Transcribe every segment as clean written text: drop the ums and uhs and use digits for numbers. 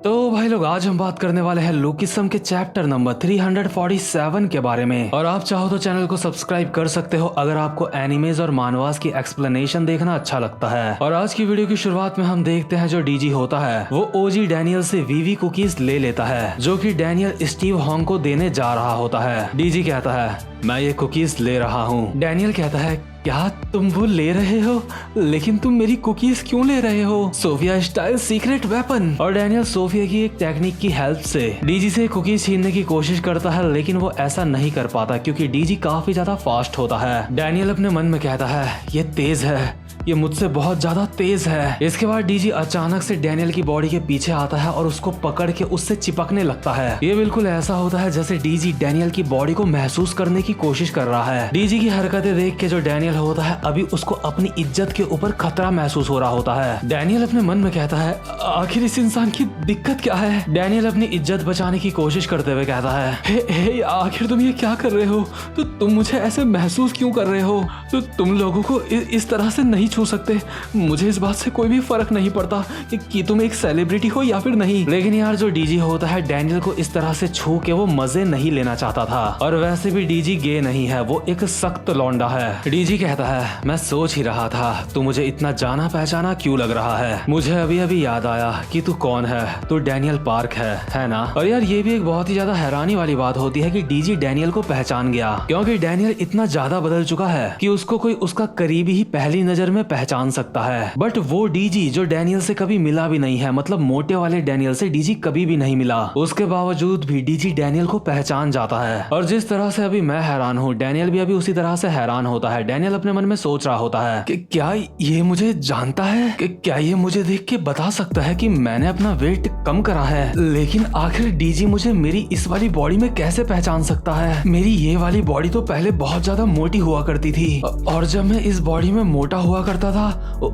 तो भाई लोग, आज हम बात करने वाले हैं लुकिसम के चैप्टर नंबर 347 के बारे में। और आप चाहो तो चैनल को सब्सक्राइब कर सकते हो अगर आपको एनिमेज और मानवास की एक्सप्लेनेशन देखना अच्छा लगता है। और आज की वीडियो की शुरुआत में हम देखते हैं जो डीजी होता है वो ओजी डैनियल से वीवी कुकीज ले लेता है, जो कि डैनियल स्टीव हॉन्ग को देने जा रहा होता है। डीजी कहता है, मैं ये कुकीज ले रहा हूँ। डैनियल कहता है, क्या तुम वो ले रहे हो? लेकिन तुम मेरी कुकीज क्यों ले रहे हो? Sophia style secret weapon. और डैनियल सोफिया की एक टेक्निक की हेल्प से डीजी से कुकीज छीनने की कोशिश करता है, लेकिन वो ऐसा नहीं कर पाता क्योंकि डीजी काफी ज्यादा फास्ट होता है। डैनियल अपने मन में कहता है, ये तेज है, ये मुझसे बहुत ज्यादा तेज है। इसके बाद डीजी अचानक से डैनियल की बॉडी के पीछे आता है और उसको पकड़ के उससे चिपकने लगता है। ये बिल्कुल ऐसा होता है जैसे डीजी डैनियल की बॉडी को महसूस करने की कोशिश कर रहा है। डीजी की हरकतें देख के जो डैनियल होता है अभी उसको अपनी इज्जत के ऊपर खतरा महसूस हो रहा होता है। डैनियल अपने मन में कहता है, आखिर इस इंसान की दिक्कत क्या है? डैनियल अपनी इज्जत बचाने की कोशिश करते हुए कहता है, हे आखिर तुम ये क्या कर रहे हो? तो तुम मुझे ऐसे महसूस क्यों कर रहे हो? तो तुम लोगों को इस तरह से नहीं छू सकते। मुझे इस बात से कोई भी फर्क नहीं पड़ता कि तुम एक सेलिब्रिटी हो या फिर नहीं। लेकिन यार जो डीजी होता है डैनियल को इस तरह से छू के वो मजे नहीं लेना चाहता था। और वैसे भी डीजी गे नहीं है, वो एक सख्त लौंडा है। डीजी कहता है, मैं सोच ही रहा था तू मुझे इतना जाना पहचाना क्यों लग रहा है। मुझे अभी अभी याद आया कि तू कौन है। तू डैनियल पार्क है ना? और यार ये भी एक बहुत ही ज्यादा हैरानी वाली बात होती है कि डीजी डैनियल को पहचान गया, क्योंकि डैनियल इतना ज्यादा बदल चुका है कि उसको कोई उसका करीबी ही पहली नजर में पहचान सकता है। बट वो डीजी जो डैनियल से कभी मिला भी नहीं है, मतलब मोटे वाले डैनियल से डीजी कभी भी नहीं मिला, उसके बावजूद भी डीजी डैनियल को पहचान जाता है। और जिस तरह से अभी मैं हैरान हूँ, डैनियल भी अभी उसी तरह से हैरान होता है। डैनियल अपने मन में सोच रहा होता है कि क्या ये मुझे जानता है? कि क्या ये मुझे देख के बता सकता है कि मैंने अपना वेट कम करा है? लेकिन आखिर डीजी मुझे मेरी इस वाली बॉडी में कैसे पहचान सकता है? मेरी ये वाली बॉडी तो पहले बहुत ज्यादा मोटी हुआ करती थी, और जब मैं इस बॉडी में मोटा हुआ करता था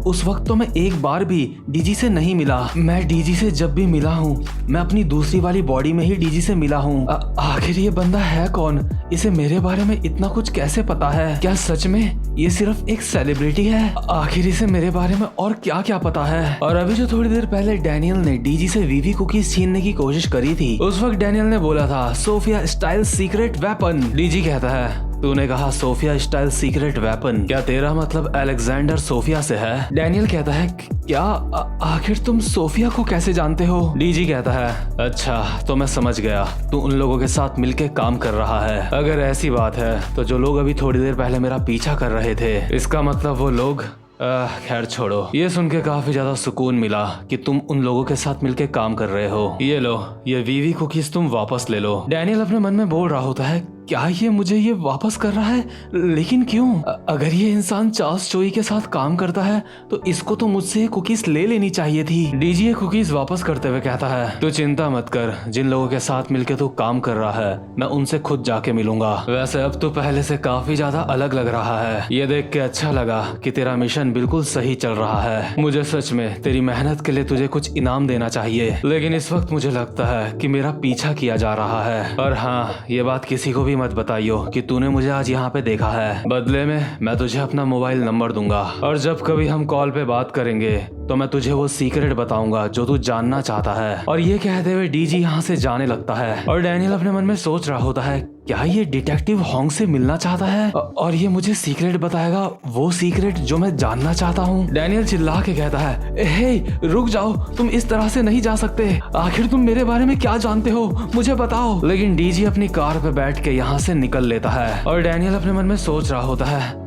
उस वक्त तो मैं एक बार भी डीजी से नहीं मिला। मैं डीजी से जब भी मिला हूँ मैं अपनी दूसरी वाली बॉडी में ही डीजी से मिला हूँ। आखिर ये बंदा है कौन? इसे मेरे बारे में इतना कुछ कैसे पता है? क्या सच में ये सिर्फ एक सेलिब्रिटी है? आखिर इसे मेरे बारे में और क्या क्या पता है? और अभी जो थोड़ी देर पहले डैनियल ने डीजी से वीवी कुकीज छीनने की कोशिश करी थी, उस वक्त डैनियल ने बोला था Sophia style secret weapon. DG कहता है, तूने कहा सोफिया स्टाइल सीक्रेट वेपन, क्या तेरा मतलब अलेक्जेंडर सोफिया से है? डैनियल कहता है, क्या आखिर तुम सोफिया को कैसे जानते हो? डीजी कहता है, अच्छा तो मैं समझ गया, तू उन लोगों के साथ मिलके काम कर रहा है। अगर ऐसी बात है तो जो लोग अभी थोड़ी देर पहले मेरा पीछा कर रहे थे, इसका मतलब वो लोग खैर छोड़ो। ये सुन के काफी ज्यादा सुकून मिला कि तुम उन लोगों के साथ मिलके काम कर रहे हो। ये लो, ये वीवी कुकीज तुम वापस ले लो। डैनियल अपने मन में बोल रहा होता है, क्या ये मुझे ये वापस कर रहा है? लेकिन क्यों? अगर ये इंसान चार्ल्स चोई के साथ काम करता है तो इसको तो मुझसे ये कुकीज ले लेनी चाहिए थी। डीजी ये कुकीज वापस करते हुए कहता है, तू चिंता मत कर, जिन लोगों के साथ मिलके तू काम कर रहा है मैं उनसे खुद जाके मिलूंगा। वैसे अब तो पहले से काफी ज्यादा अलग लग रहा है। ये देख के अच्छा लगा कि तेरा मिशन बिल्कुल सही चल रहा है। मुझे सच में तेरी मेहनत के लिए तुझे कुछ इनाम देना चाहिए, लेकिन इस वक्त मुझे लगता है कि मेरा पीछा किया जा रहा है। और हाँ, ये बात किसी को भी मत बताइयो कि तूने मुझे आज यहाँ पे देखा है। बदले में मैं तुझे अपना मोबाइल नंबर दूंगा, और जब कभी हम कॉल पे बात करेंगे तो मैं तुझे वो सीक्रेट बताऊंगा जो तू जानना चाहता है। और ये कहते हुए डीजी यहाँ से जाने लगता है। और डैनियल अपने मन में सोच रहा होता है, क्या ये डिटेक्टिव हॉन्ग से मिलना चाहता है और ये मुझे सीक्रेट बताएगा, वो सीक्रेट जो मैं जानना चाहता हूँ? डैनियल चिल्ला के कहता है, हे रुक जाओ, तुम इस तरह से नहीं जा सकते। आखिर तुम मेरे बारे में क्या जानते हो, मुझे बताओ। लेकिन डीजी अपनी कार पे बैठ के यहाँ से निकल लेता है। और डैनियल अपने मन में सोच रहा होता है,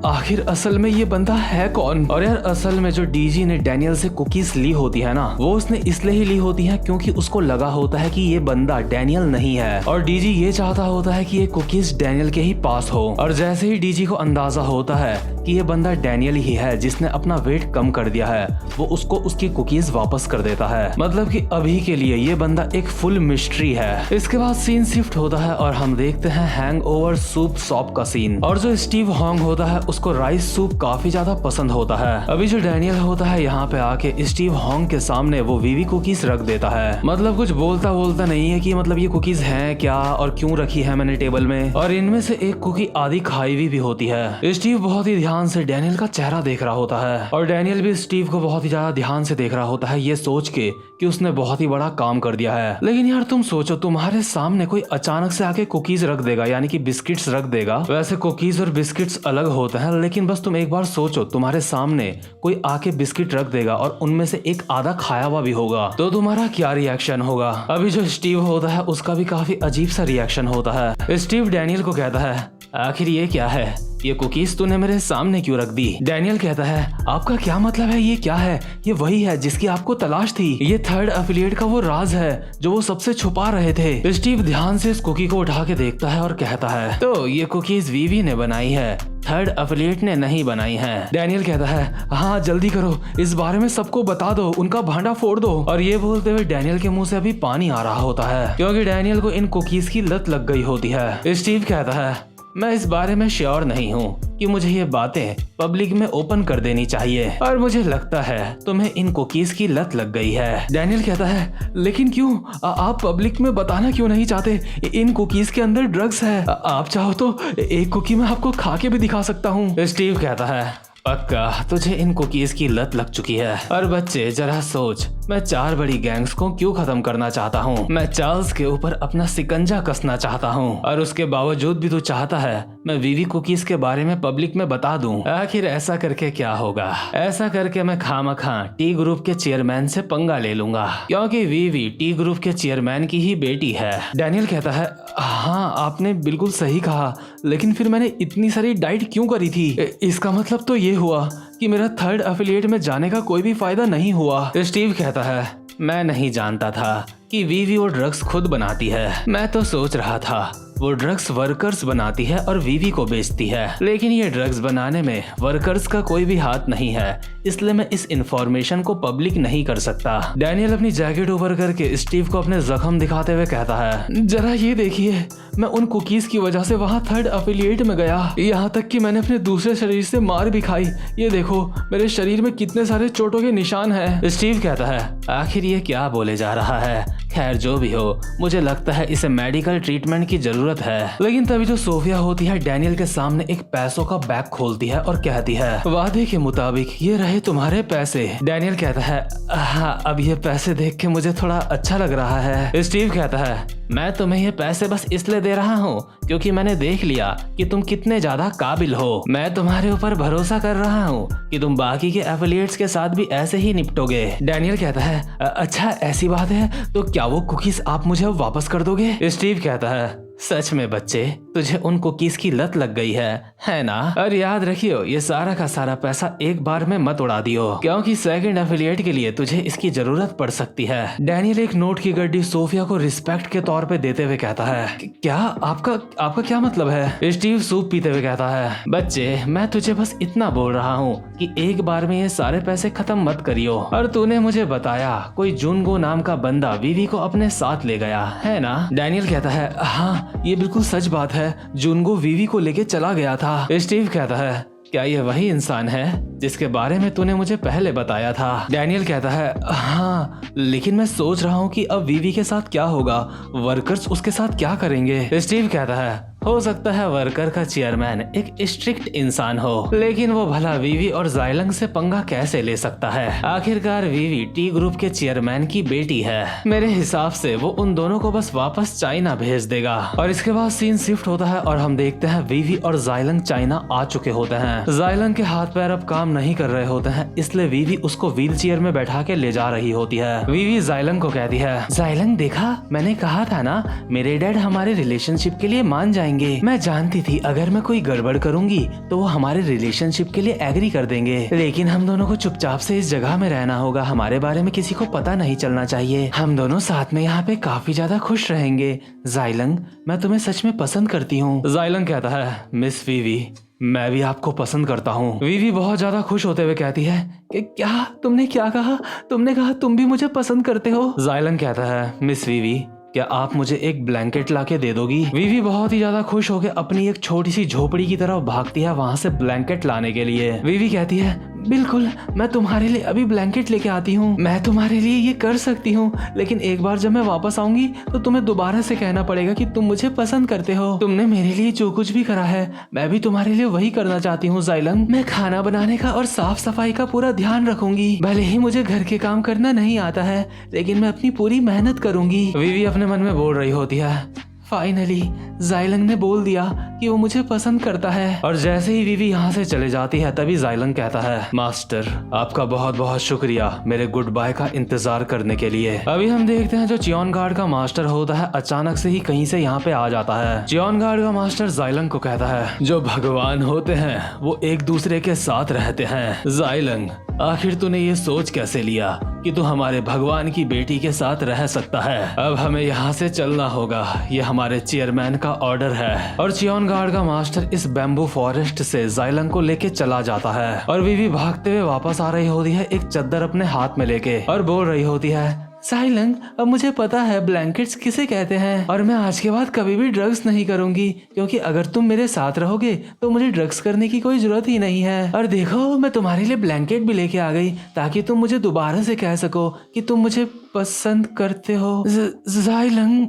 आखिर असल में ये बंदा है कौन? और यार असल में जो डीजी ने डैनियल से कुकीज ली होती है ना, वो उसने इसलिए ही ली होती है क्योंकि उसको लगा होता है कि ये बंदा डैनियल नहीं है, और डीजी ये चाहता होता है कि ये कुकीज डैनियल के ही पास हो। और जैसे ही डीजी को अंदाजा होता है कि ये बंदा डैनियल ही है जिसने अपना वेट कम कर दिया है, वो उसको उसकी कुकीज वापस कर देता है। मतलब कि अभी के लिए ये बंदा एक फुल मिस्ट्री है। इसके बाद सीन शिफ्ट होता है और हम देखते हैं हैंगओवर सूप शॉप का सीन। और जो स्टीव हॉन्ग होता है उसको राइस सूप काफी ज्यादा पसंद होता है। अभी जो डैनियल होता है यहाँ पे आके स्टीव हॉन्ग के सामने वो वीवी कुकीज रख देता है। मतलब कुछ बोलता नहीं है कि मतलब ये कुकीज हैं क्या और क्यों रखी है मैंने टेबल में, और इनमें से एक कुकी आधी खाई हुई भी होती है। स्टीव बहुत ही ध्यान से डैनियल का चेहरा देख रहा होता है और डैनियल भी स्टीव को बहुत ही ज्यादा ध्यान से देख रहा होता है, ये सोच के कि उसने बहुत ही बड़ा काम कर दिया है। लेकिन यार तुम सोचो, तुम्हारे सामने कोई अचानक से आके कुकीज रख देगा, यानी कि बिस्किट्स रख देगा। वैसे कुकीज और बिस्किट्स अलग होते हैं, लेकिन बस तुम एक बार सोचो, तुम्हारे सामने कोई आके बिस्किट रख देगा और उनमें से एक आधा खाया हुआ भी होगा, तो तुम्हारा क्या रिएक्शन होगा। अभी जो स्टीव होता है उसका भी काफी अजीब सा रिएक्शन होता है। स्टीव डैनियल को कहता है, आखिर ये क्या है, ये कुकीज तूने मेरे सामने क्यों रख दी। डैनियल कहता है, आपका क्या मतलब है, ये क्या है। ये वही है जिसकी आपको तलाश थी। ये थर्ड एफिलिएट का वो राज है जो वो सबसे छुपा रहे थे। स्टीव ध्यान से इस कुकी को उठा के देखता है और कहता है, तो ये कुकीज वीवी ने बनाई है, थर्ड एफिलिएट ने नहीं बनाई है। डैनियल कहता है, हाँ जल्दी करो, इस बारे में सबको बता दो, उनका भांडा फोड़ दो। और ये बोलते हुए डैनियल के मुंह से अभी पानी आ रहा होता है, क्योंकि डैनियल को इन कुकीज की लत लग गई होती है। स्टीव कहता है, मैं इस बारे में श्योर नहीं हूँ कि मुझे ये बातें पब्लिक में ओपन कर देनी चाहिए, और मुझे लगता है तुम्हें इन कुकीज की लत लग गई है। डैनियल कहता है, लेकिन क्यों, आप पब्लिक में बताना क्यों नहीं चाहते, इन कुकीज के अंदर ड्रग्स है। आप चाहो तो एक कुकी मैं आपको खा के भी दिखा सकता हूँ। स्टीव कहता है, पक्का तुझे इन कुकीज की लत लग चुकी है। और बच्चे जरा सोच, मैं 4 बड़ी गैंग्स को क्यों खत्म करना चाहता हूँ। मैं चार्ल्स के ऊपर अपना सिकंजा कसना चाहता हूँ, और उसके बावजूद भी तू चाहता है मैं वीवी कुकीज के बारे में पब्लिक में बता दूं। आखिर ऐसा करके क्या होगा। ऐसा करके मैं खामखा टी ग्रुप के चेयरमैन से पंगा ले लूंगा, क्योंकि वीवी टी ग्रुप के चेयरमैन की ही बेटी है। डैनियल कहता है, हाँ आपने बिल्कुल सही कहा, लेकिन फिर मैंने इतनी सारी डाइट क्यों करी थी। इसका मतलब तो ये हुआ कि मेरा थर्ड एफिलिएट में जाने का कोई भी फायदा नहीं हुआ। स्टीव कहता है, मैं नहीं जानता था कि वीवी वो ड्रग्स खुद बनाती है। मैं तो सोच रहा था वो ड्रग्स वर्कर्स बनाती है और वीवी को बेचती है, लेकिन ये ड्रग्स बनाने में वर्कर्स का कोई भी हाथ नहीं है, इसलिए मैं इस इंफॉर्मेशन को पब्लिक नहीं कर सकता। डैनियल अपनी जैकेट ऊपर करके स्टीव को अपने जख्म दिखाते हुए कहता है, जरा ये देखिए, मैं उन कुकीज की वजह से वहाँ थर्ड एफिलिएट में गया, यहाँ तक कि मैंने अपने दूसरे शरीर से मार भी खाई। ये देखो मेरे शरीर में कितने सारे चोटों के निशान हैं। स्टीव कहता है, आखिर ये क्या बोले जा रहा है। खैर जो भी हो, मुझे लगता है इसे मेडिकल ट्रीटमेंट की जरूरत है। लेकिन तभी जो सोफिया होती है डैनियल के सामने एक पैसों का बैग खोलती है और कहती है, वादे के मुताबिक ये रहे तुम्हारे पैसे। डैनियल कहता है, हाँ अब ये पैसे देख के मुझे थोड़ा अच्छा लग रहा है। स्टीव कहता है, मैं तुम्हें ये पैसे बस इसलिए दे रहा हूँ क्योंकि मैंने देख लिया कि तुम कितने ज्यादा काबिल हो। मैं तुम्हारे ऊपर भरोसा कर रहा हूँ कि तुम बाकी के एफिलिएट्स के साथ भी ऐसे ही निपटोगे। डैनियल कहता है, अच्छा ऐसी बात है, तो क्या वो कुकीज आप मुझे वापस कर दोगे। स्टीव कहता है, सच में बच्चे, तुझे उन कुकीज की लत लग गई है ना। और याद रखियो, ये सारा का सारा पैसा एक बार में मत उड़ा दियो, क्योंकि सेकंड एफिलिएट के लिए तुझे इसकी जरूरत पड़ सकती है। डैनियल एक नोट की गड्डी सोफिया को रिस्पेक्ट के तौर पे देते हुए कहता है, क्या आपका क्या मतलब है। स्टीव सूप पीते हुए कहता है, बच्चे मैं तुझे बस इतना बोल रहा हूँ कि एक बार में ये सारे पैसे खत्म मत करियो। और तूने मुझे बताया कोई जुनगो नाम का बंदा वीवी को अपने साथ ले गया है ना। डैनियल कहता है, हाँ ये बिल्कुल सच बात है, जुनगो वीवी को लेके चला गया था। स्टीव कहता है, क्या ये वही इंसान है जिसके बारे में तूने मुझे पहले बताया था। डैनियल कहता है, हाँ लेकिन मैं सोच रहा हूँ कि अब वीवी के साथ क्या होगा, वर्कर्स उसके साथ क्या करेंगे। स्टीव कहता है, हो सकता है वर्कर का चेयरमैन एक स्ट्रिक्ट इंसान हो, लेकिन वो भला वीवी और जाइलंग से पंगा कैसे ले सकता है। आखिरकार वीवी टी ग्रुप के चेयरमैन की बेटी है। मेरे हिसाब से वो उन दोनों को बस वापस चाइना भेज देगा। और इसके बाद सीन शिफ्ट होता है और हम देखते हैं वीवी और जाइलंग चाइना आ चुके होते हैं। जाइलंग के हाथ पैर अब काम नहीं कर रहे होते हैं, इसलिए वीवी उसको व्हील चेयर में बैठा के ले जा रही होती है। वीवी जाइलंग को कहती है, जाइलंग देखा, मैंने कहा था ना मेरे डैड हमारे रिलेशनशिप के लिए मान जाएंगे। मैं जानती थी अगर मैं कोई गड़बड़ करूंगी तो वो हमारे रिलेशनशिप के लिए एग्री कर देंगे, लेकिन हम दोनों को चुपचाप से इस जगह में रहना होगा, हमारे बारे में किसी को पता नहीं चलना चाहिए। हम दोनों साथ में यहाँ पे काफी ज्यादा खुश रहेंगे। जाइलंग मैं तुम्हें सच में पसंद करती हूँ। जाइलंग कहता है, मिस वीवी मैं भी आपको पसंद करता हूँ। वीवी बहुत ज्यादा खुश होते हुए कहती है कि क्या तुमने क्या कहा, तुमने कहा तुम भी मुझे पसंद करते हो। जाइलंग कहता है, मिस वीवी क्या आप मुझे एक ब्लैंकेट लाके दे दोगी? वीवी बहुत ही ज्यादा खुश होकर अपनी एक छोटी सी झोपड़ी की तरफ भागती है वहाँ से ब्लैंकेट लाने के लिए। वीवी कहती है बिल्कुल, मैं तुम्हारे लिए अभी ब्लैंकेट लेके आती हूँ। मैं तुम्हारे लिए ये कर सकती हूँ, लेकिन एक बार जब मैं वापस आऊंगी तो तुम्हें दोबारा से कहना पड़ेगा कि तुम मुझे पसंद करते हो। तुमने मेरे लिए जो कुछ भी करा है मैं भी तुम्हारे लिए वही करना चाहती हूँ ज़ाइलंग। मैं खाना बनाने का और साफ सफाई का पूरा ध्यान रखूंगी। भले ही मुझे घर के काम करना नहीं आता है, लेकिन मैं अपनी पूरी मेहनत करूंगी। वीवी अपने मन में बोल रही होती है फाइनली ज़ाइलंग ने बोल दिया कि वो मुझे पसंद करता है। और जैसे ही वीवी यहाँ से चले जाती है तभी ज़ाइलंग कहता है मास्टर, आपका बहुत बहुत शुक्रिया मेरे गुड बाय का इंतजार करने के लिए। अभी हम देखते हैं जो चियोन गार्ड का मास्टर होता है अचानक से ही कहीं से यहाँ पे आ जाता है। चियोन गार्ड का मास्टर ज़ाइलंग को कहता है जो भगवान होते हैं वो एक दूसरे के साथ रहते हैं। ज़ाइलंग, आखिर तूने ये सोच कैसे लिया कि तू हमारे भगवान की बेटी के साथ रह सकता है? अब हमें यहाँ से चलना होगा, ये हमारे चेयरमैन का ऑर्डर है। और चियोन गार्ड का मास्टर इस बैम्बू फॉरेस्ट से ज़ाइलंग को लेके चला जाता है और वीवी भागते हुए वापस आ रही होती है एक चद्दर अपने हाथ में लेके और बोल रही होती है ज़ाइलंग, अब मुझे पता है ब्लैंकेट्स किसे कहते हैं और मैं आज के बाद कभी भी ड्रग्स नहीं करूंगी, क्योंकि अगर तुम मेरे साथ रहोगे तो मुझे ड्रग्स करने की कोई जरूरत ही नहीं है। और देखो, मैं तुम्हारे लिए ब्लैंकेट भी लेके आ गई ताकि तुम मुझे दोबारा से कह सको कि तुम मुझे पसंद करते हो। ज़ाइलंग,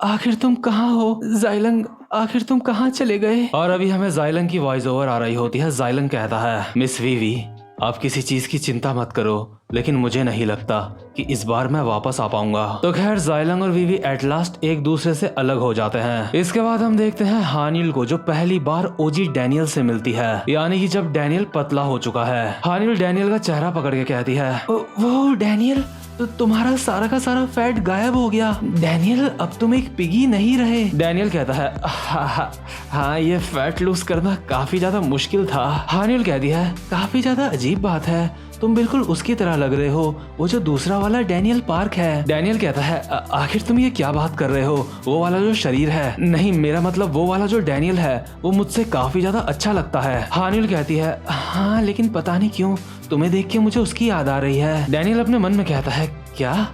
आखिर तुम कहाँ हो? ज़ाइलंग, आखिर तुम कहाँ चले गए? और अभी हमें ज़ाइलंग की वॉइस ओवर आ रही होती है। ज़ाइलंग कहता है मिस वीवी, आप किसी चीज की चिंता मत करो, लेकिन मुझे नहीं लगता कि इस बार मैं वापस आ पाऊंगा। तो खैर ज़ाइलंग और वीवी एट लास्ट एक दूसरे से अलग हो जाते हैं। इसके बाद हम देखते हैं हानिल को, जो पहली बार ओजी डैनियल से मिलती है, यानी कि जब डैनियल पतला हो चुका है। हानिल डैनियल का चेहरा पकड़ के कहती है वो डैनियल, तो तुम्हारा सारा का सारा फैट गायब हो गया। डैनियल, अब तुम एक पिगी नहीं रहे। डैनियल कहता है हाँ, ये फैट लूज करना काफी ज्यादा मुश्किल था। हानिल कहती है काफी ज्यादा अजीब बात है, तुम बिल्कुल उसकी तरह लग रहे हो, वो जो दूसरा वाला डैनियल पार्क है। डैनियल कहता है आखिर तुम ये क्या बात कर रहे हो? वो वाला जो शरीर है, नहीं मेरा मतलब वो वाला जो डैनियल है वो मुझसे काफी ज्यादा अच्छा लगता है। हानिल कहती है हाँ, लेकिन पता नहीं क्यों तुम्हें देख के मुझे उसकी याद आ रही है। डैनियल अपने मन में कहता है क्या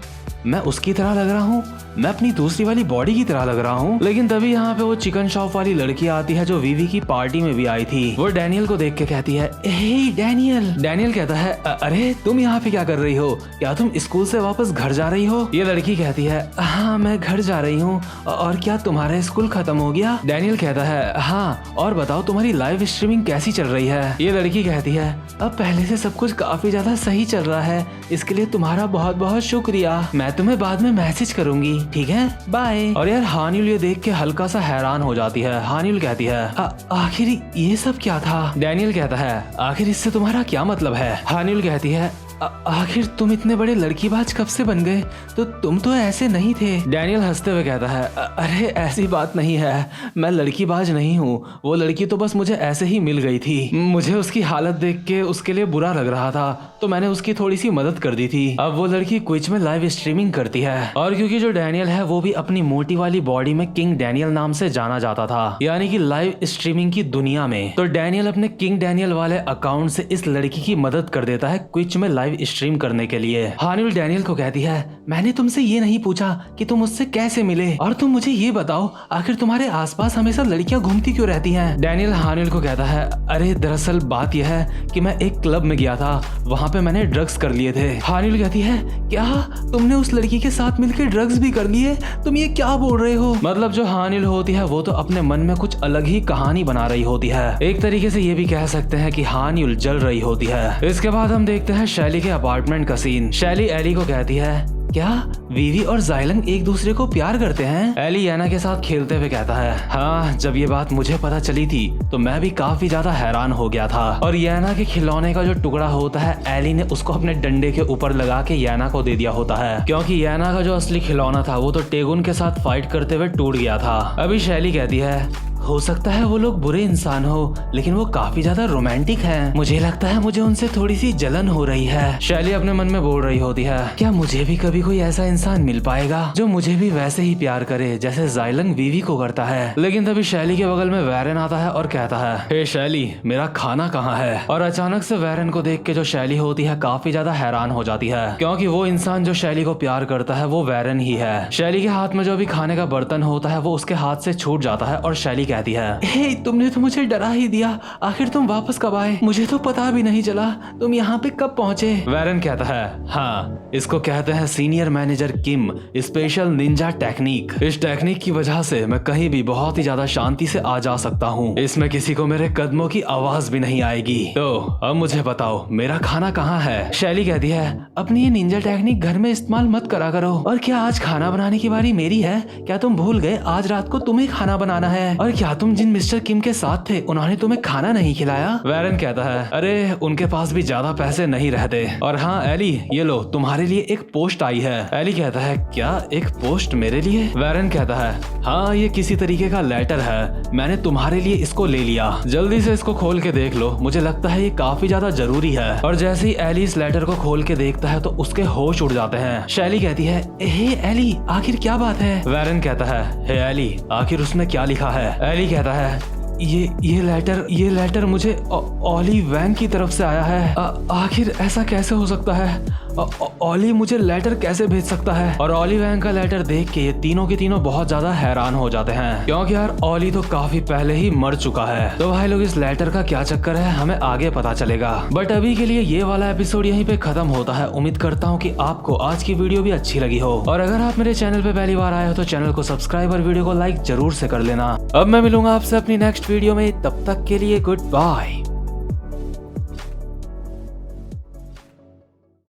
मैं उसकी तरह लग रहा हूँ? मैं अपनी दूसरी वाली बॉडी की तरह लग रहा हूँ। लेकिन तभी यहाँ पे वो चिकन शॉप वाली लड़की आती है जो वीवी की पार्टी में भी आई थी। वो डैनियल को देख के कहती है हे डैनियल। डैनियल कहता है अरे तुम यहाँ पे क्या कर रही हो? क्या तुम स्कूल से वापस घर जा रही हो? ये लड़की कहती है हाँ, मैं घर जा रही हूँ। और क्या तुम्हारा स्कूल खत्म हो गया? डैनियल कहता है हाँ, और बताओ तुम्हारी लाइव स्ट्रीमिंग कैसी चल रही है? ये लड़की कहती है अब पहले से सब कुछ काफी ज्यादा सही चल रहा है, इसके लिए तुम्हारा बहुत बहुत शुक्रिया। मैं तुम्हें बाद में मैसेज करूंगी, ठीक है, बाय। और यार हानिल ये देख के हल्का सा हैरान हो जाती है। हानिल कहती है आखिर ये सब क्या था? डैनियल कहता है आखिर इससे तुम्हारा क्या मतलब है? हानिल कहती है आखिर तुम इतने बड़े लड़कीबाज कब से बन गए? तो तुम तो ऐसे नहीं थे। डैनियल हंसते हुए कहता है अरे ऐसी बात नहीं है, मैं लड़कीबाज नहीं हूँ, वो लड़की तो बस मुझे ऐसे ही मिल गई थी। मुझे उसकी हालत देख के उसके लिए बुरा लग रहा था, तो मैंने उसकी थोड़ी सी मदद कर दी थी। अब वो लड़की क्विच में लाइव स्ट्रीमिंग करती है, और क्योंकि जो डैनियल है वो भी अपनी मोटी वाली बॉडी में किंग डैनियल नाम से जाना जाता था, यानी कि लाइव स्ट्रीमिंग की दुनिया में, तो डैनियल अपने किंग डैनियल वाले अकाउंट से इस लड़की की मदद कर देता है क्विच में लाइव स्ट्रीम करने के लिए। हानिल डैनियल को कहती है मैंने तुमसे ये नहीं पूछा कि तुम उससे कैसे मिले, और तुम मुझे ये बताओ आखिर तुम्हारे आसपास हमेशा लड़कियां घूमती क्यों रहती हैं? डैनियल हानिल को कहता है अरे दरअसल बात यह है कि मैं एक क्लब में गया था, वहाँ पे मैंने ड्रग्स कर लिए थे। हानिल कहती है क्या तुमने उस लड़की के साथ मिलकर ड्रग्स भी कर लिए? तुम ये क्या बोल रहे हो? मतलब जो हानिल होती है वो तो अपने मन में कुछ अलग ही कहानी बना रही होती है। एक तरीके से ये भी कह सकते हैं कि हानिल जल रही होती है। इसके बाद हम देखते हैं शैली के अपार्टमेंट का सीन। शैली एली को कहती है क्या वीवी और ज़ाइलंग एक दूसरे को प्यार करते हैं? एली याना के साथ खेलते हुए कहता है हाँ, जब ये बात मुझे पता चली थी तो मैं भी काफी ज्यादा हैरान हो गया था। और याना के खिलौने का जो टुकड़ा होता है एली ने उसको अपने डंडे के ऊपर लगा के याना को दे दिया होता है, क्योंकि याना का जो असली खिलौना था वो तो टेगुन के साथ फाइट करते हुए टूट गया था। अभी शैली कहती है हो सकता है वो लोग बुरे इंसान हो, लेकिन वो काफी ज्यादा रोमांटिक हैं। मुझे लगता है मुझे उनसे थोड़ी सी जलन हो रही है। शैली अपने मन में बोल रही होती है, क्या मुझे भी कभी कोई ऐसा इंसान मिल पाएगा जो मुझे भी वैसे ही प्यार करे जैसे जाइलंग वीवी को करता है। लेकिन तभी शैली के बगल में वैरन आता है और कहता है, हे शैली, मेरा खाना कहाँ है? और अचानक से वैरन को देख के जो शैली होती है काफी ज्यादा हैरान हो जाती है, क्योंकि वो इंसान जो शैली को प्यार करता है वो वैरन ही है। शैली के हाथ में जो भी खाने का बर्तन होता है वो उसके हाथ से छूट जाता है और शैली कहती है, हे, तुमने तो मुझे डरा ही दिया। आखिर तुम वापस कब आए? मुझे तो पता भी नहीं चला तुम यहाँ पे कब पहुँचे। वैरन कहता है, हाँ, इसको कहते हैं सीनियर मैनेजर किम स्पेशल निंजा टेक्निक। इस टेक्निक की वजह से मैं कहीं भी बहुत ही ज्यादा शांति से आ जा सकता हूँ। इसमें किसी को मेरे कदमों की आवाज भी नहीं आएगी। तो अब मुझे बताओ मेरा खाना कहाँ है? शैली कहती है, अपनी ये निंजा टेक्निक घर में इस्तेमाल मत करा करो। और क्या आज खाना बनाने की बारी मेरी है? क्या तुम भूल गए आज रात को तुम्हें खाना बनाना है? और क्या तुम जिन मिस्टर किम के साथ थे उन्होंने तुम्हें खाना नहीं खिलाया? वैरन कहता है, अरे उनके पास भी ज्यादा पैसे नहीं रहते। और हाँ एली, ये लो तुम्हारे लिए एक पोस्ट आई है। एली कहता है, क्या एक पोस्ट मेरे लिए? वैरन कहता है, हाँ, ये किसी तरीके का लेटर है, मैंने तुम्हारे लिए इसको ले लिया। जल्दी से इसको खोल के देख लो, मुझे लगता है ये काफी ज्यादा जरूरी है। और जैसे ही एली इस लेटर को खोल के देखता है तो उसके होश उड़ जाते हैं। शैली कहती है, हे एली, आखिर क्या बात है? वैरन कहता है, हे एली, आखिर उसमें क्या लिखा है? एली कहता है, ये लेटर मुझे ओली वैंग की तरफ से आया है। आखिर ऐसा कैसे हो सकता है? ओली मुझे लेटर कैसे भेज सकता है? और ओली वैंग का लेटर देख के ये तीनों के तीनों बहुत ज्यादा हैरान हो जाते हैं, क्योंकि यार ओली तो काफी पहले ही मर चुका है। तो भाई लोग, इस लेटर का क्या चक्कर है हमें आगे पता चलेगा। बट अभी के लिए ये वाला एपिसोड यहीं पे खत्म होता है। उम्मीद करता हूँ कि आपको आज की वीडियो भी अच्छी लगी हो। और अगर आप मेरे चैनल पे पहली बार आए हो तो चैनल को सब्सक्राइब और वीडियो को लाइक जरूर से कर लेना। अब मैं मिलूंगा आपसे अपनी नेक्स्ट वीडियो में, तब तक के लिए गुड बाय।